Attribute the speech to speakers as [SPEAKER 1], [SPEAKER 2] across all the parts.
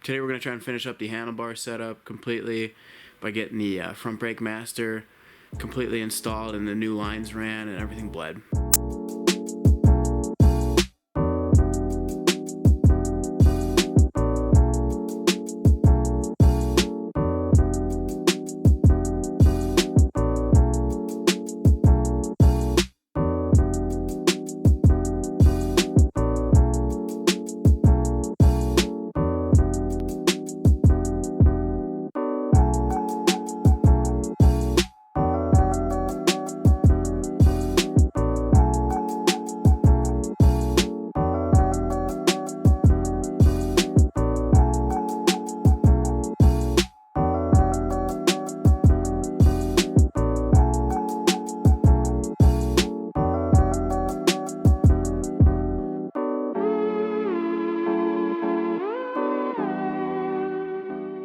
[SPEAKER 1] Today we're going to try and finish up the handlebar setup completely by getting the front brake master completely installed and the new lines ran and everything bled.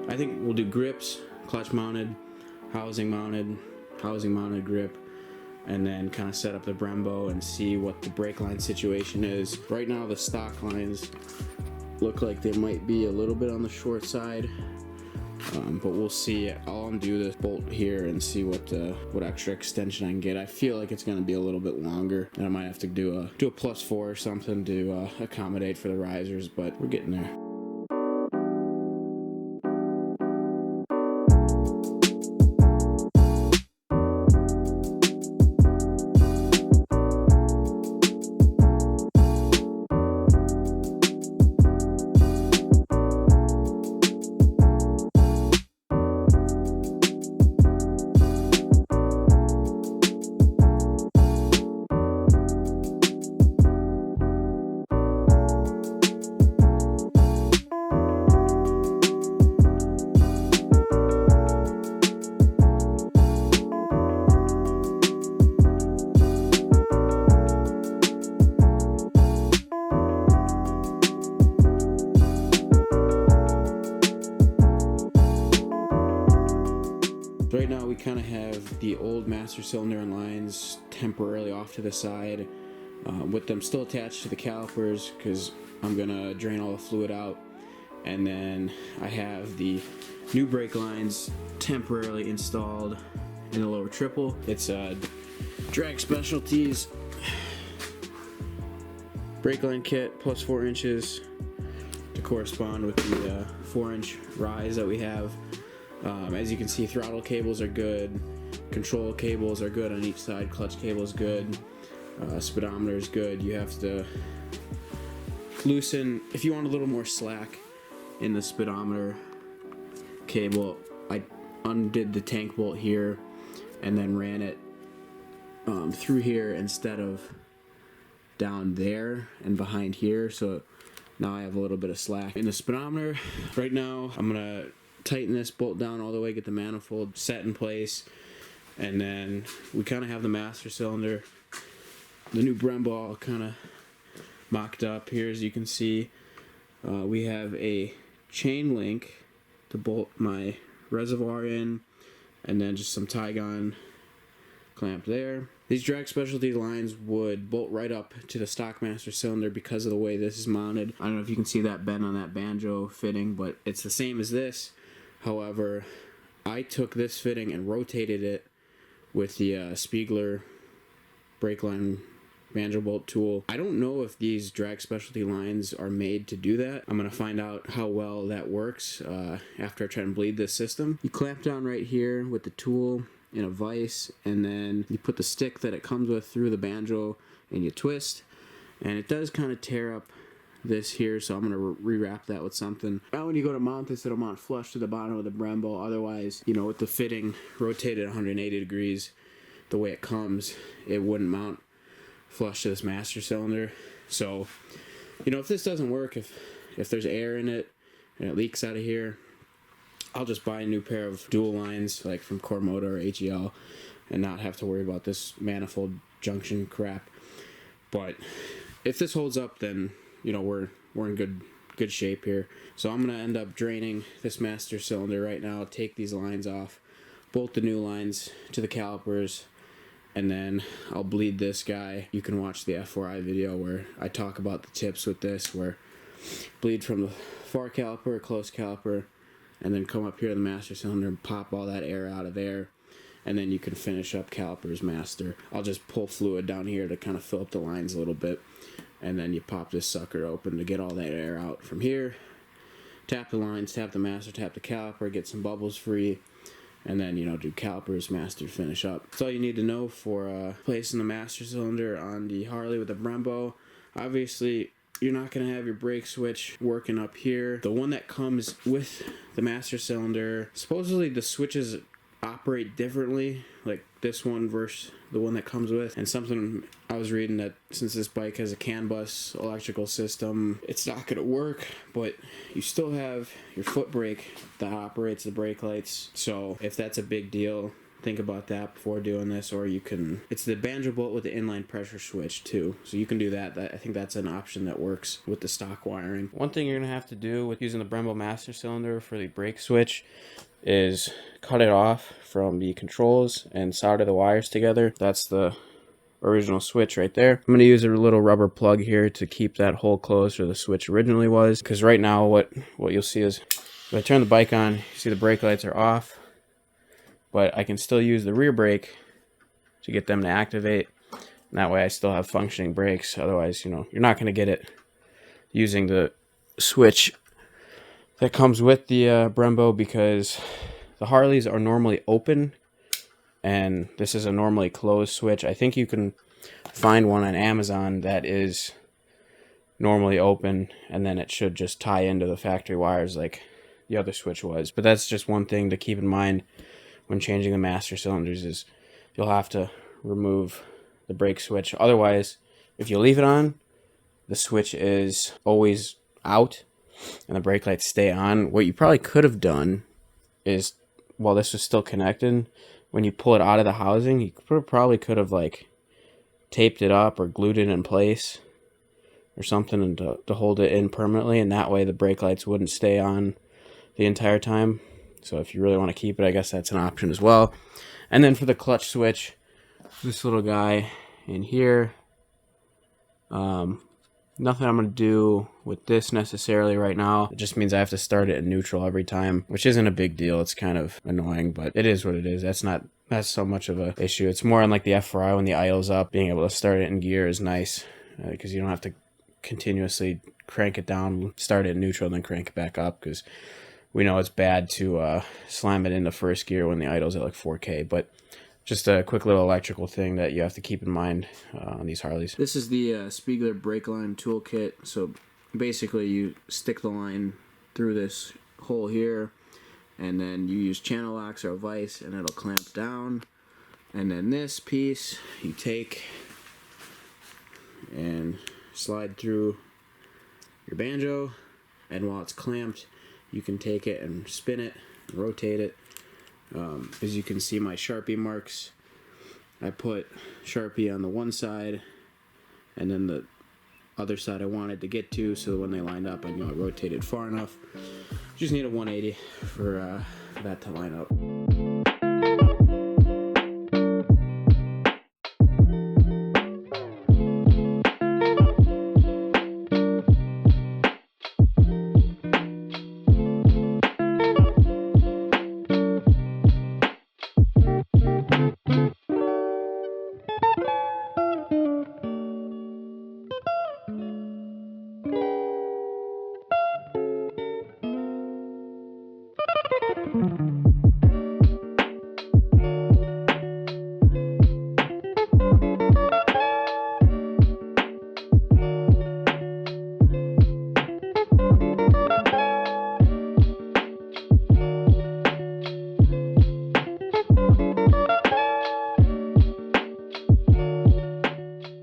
[SPEAKER 1] I think we'll do grips, clutch mounted, housing mounted grip, and then kind of set up the Brembo and see what the brake line situation is. Right now the stock lines look like they might be a little bit on the short side, but we'll see. I'll undo this bolt here and see what extra extension I can get. I feel like it's going to be a little bit longer, and I might have to do a +4 or something to accommodate for the risers, but we're getting there. Right now we kind of have the old master cylinder and lines temporarily off to the side with them still attached to the calipers because I'm gonna drain all the fluid out, and then I have the new brake lines temporarily installed in the lower triple. It's Drag Specialties brake line kit plus 4 inches to correspond with the 4-inch rise that we have. As you can see, throttle cables are good, control cables are good on each side, clutch cable is good, speedometer is good. You have to loosen, if you want a little more slack in the speedometer cable, I undid the tank bolt here and then ran it through here instead of down there and behind here, so now I have a little bit of slack in the speedometer. Right now I'm gonna tighten this bolt down all the way, get the manifold set in place, and then we kind of have the master cylinder, the new Brembo all kind of mocked up here. As you can see, we have a chain link to bolt my reservoir in, and then just some Tygon clamp there. These Drag Specialty lines would bolt right up to the stock master cylinder because of the way this is mounted. I don't know if you can see that bend on that banjo fitting, but it's the same as this. However, I took this fitting and rotated it with the Spiegler brake line banjo bolt tool. I don't know if these Drag Specialty lines are made to do that. I'm going to find out how well that works after I try and bleed this system. You clamp down right here with the tool in a vise, and then you put the stick that it comes with through the banjo and you twist, and it does kind of tear up this here, so I'm going to rewrap that with something. Now when you go to mount this, it'll mount flush to the bottom of the Brembo. Otherwise, you know, with the fitting rotated 180 degrees the way it comes, it wouldn't mount flush to this master cylinder. So, you know, if this doesn't work, if there's air in it and it leaks out of here, I'll just buy a new pair of dual lines like from Cormoda or HEL and not have to worry about this manifold junction crap. But if this holds up, then you know we're in good shape here. So I'm gonna end up draining this master cylinder right now, take these lines off, bolt the new lines to the calipers, and then I'll bleed this guy. You can watch the F4i video where I talk about the tips with this, where bleed from the far caliper, close caliper, and then come up here to the master cylinder and pop all that air out of there. And then you can finish up calipers master. I'll just pull fluid down here to kind of fill up the lines a little bit. And then you pop this sucker open to get all that air out from here. Tap the lines, tap the master, tap the caliper, get some bubbles free. And then, you know, do calipers master, finish up. That's all you need to know for placing the master cylinder on the Harley with the Brembo. Obviously, you're not going to have your brake switch working up here. The one that comes with the master cylinder, supposedly the switches operate differently, like this one versus the one that comes with. And something I was reading, that since this bike has a CAN bus electrical system, it's not going to work, but you still have your foot brake that operates the brake lights. So if that's a big deal, think about that before doing this. Or you can, it's the banjo bolt with the inline pressure switch too, so you can do that. I think that's an option that works with the stock wiring. One thing you're gonna have to do with using the Brembo Master Cylinder for the brake switch is cut it off from the controls and solder the wires together. That's the original switch right there. I'm going to use a little rubber plug here to keep that hole closed where the switch originally was, because right now what you'll see is if I turn the bike on, you see the brake lights are off, but I can still use the rear brake to get them to activate, and that way I still have functioning brakes. Otherwise, you know, you're not going to get it using the switch that comes with the Brembo, because the Harleys are normally open and this is a normally closed switch. I think you can find one on Amazon that is normally open, and then it should just tie into the factory wires like the other switch was. But that's just one thing to keep in mind when changing the master cylinders, is you'll have to remove the brake switch. Otherwise, if you leave it on, the switch is always out and the brake lights stay on. What you probably could have done is, while this was still connected, when you pull it out of the housing, you probably could have like taped it up or glued it in place or something to hold it in permanently, and that way the brake lights wouldn't stay on the entire time. So if you really want to keep it, I guess that's an option as well. And then for the clutch switch, this little guy in here, nothing I'm going to do with this necessarily right now. It just means I have to start it in neutral every time, which isn't a big deal. It's kind of annoying, but it is what it is. That's so much of a issue. It's more on like the F4i when the idle's up. Being able to start it in gear is nice, because you don't have to continuously crank it down, start it in neutral, and then crank it back up, because we know it's bad to slam it into first gear when the idle's at like 4K. But just a quick little electrical thing that you have to keep in mind on these Harleys. This is the Spiegler brake line toolkit. So basically you stick the line through this hole here, and then you use channel locks or a vise, and it'll clamp down. And then this piece you take and slide through your banjo, and while it's clamped, you can take it and spin it, and rotate it. As you can see, my Sharpie marks, I put Sharpie on the one side and then the other side I wanted to get to, so that when they lined up, I knew I rotated far enough. Just need a 180 for that to line up.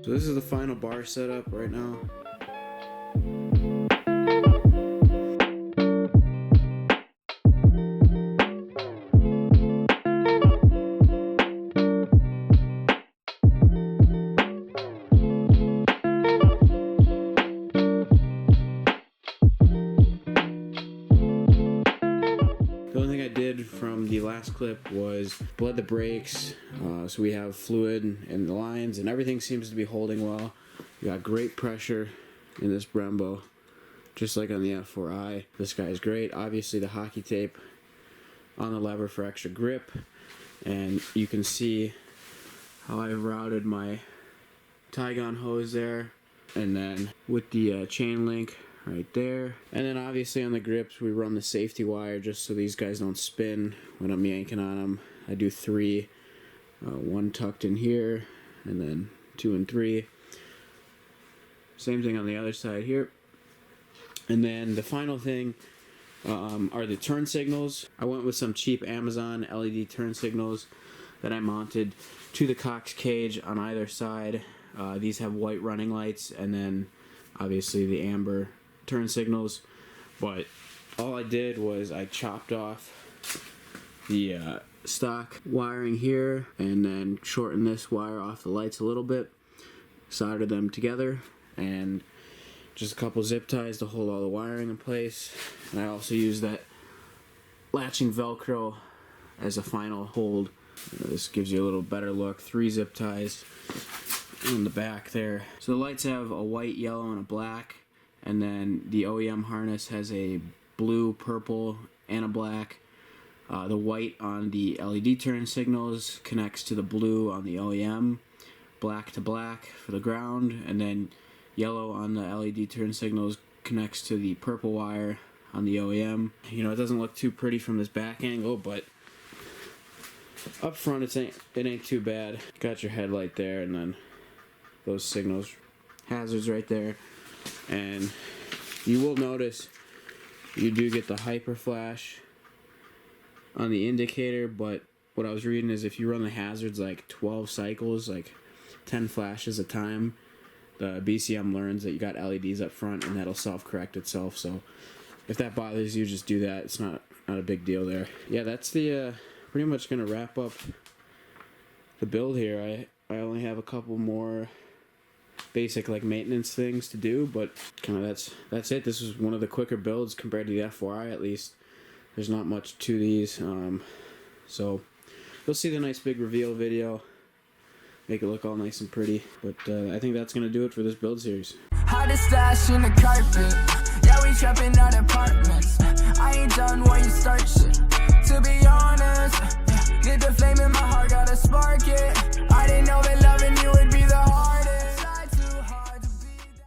[SPEAKER 1] So this is the final bar setup right now. The only thing I did from the last clip was bled the brakes, so we have fluid in the lines, and everything seems to be holding well. We got great pressure in this Brembo. just like on the F4i. This guy's great. Obviously the hockey tape on the lever for extra grip, and you can see how I've routed my Tygon hose there, and then with the chain link right there. And then obviously on the grips we run the safety wire just so these guys don't spin when I'm yanking on them. I do 3, 1 tucked in here, and then 2 and 3. Same thing on the other side here. And then the final thing are the turn signals. I went with some cheap Amazon LED turn signals that I mounted to the Cox cage on either side. These have white running lights and then obviously the amber turn signals. But all I did was I chopped off the stock wiring here and then shortened this wire off the lights a little bit, soldered them together, and just a couple zip ties to hold all the wiring in place. And I also use that latching Velcro as a final hold. This gives you a little better look. 3 zip ties on the back there. So the lights have a white, yellow, and a black, and then the OEM harness has a blue, purple, and a black. The white on the LED turn signals connects to the blue on the OEM, black to black for the ground, and then yellow on the LED turn signals connects to the purple wire on the OEM. You know, it doesn't look too pretty from this back angle, but up front it ain't too bad. Got your headlight there, and then those signals, hazards right there. And you will notice you do get the hyper flash on the indicator, but what I was reading is if you run the hazards like 12 cycles, like 10 flashes a time, the BCM learns that you got LEDs up front and that'll self-correct itself. So if that bothers you, just do that. It's not a big deal there. Yeah, that's the pretty much gonna wrap up the build here. I only have a couple more basic like maintenance things to do, but kind of that's it. This was one of the quicker builds compared to the F4i, at least. There's not much to these, so you'll see the nice big reveal video, make it look all nice and pretty. But I think that's gonna do it for this build series.
[SPEAKER 2] Hottest stash in the carpet, yeah, we trapping out apartments. I ain't done when you start shit.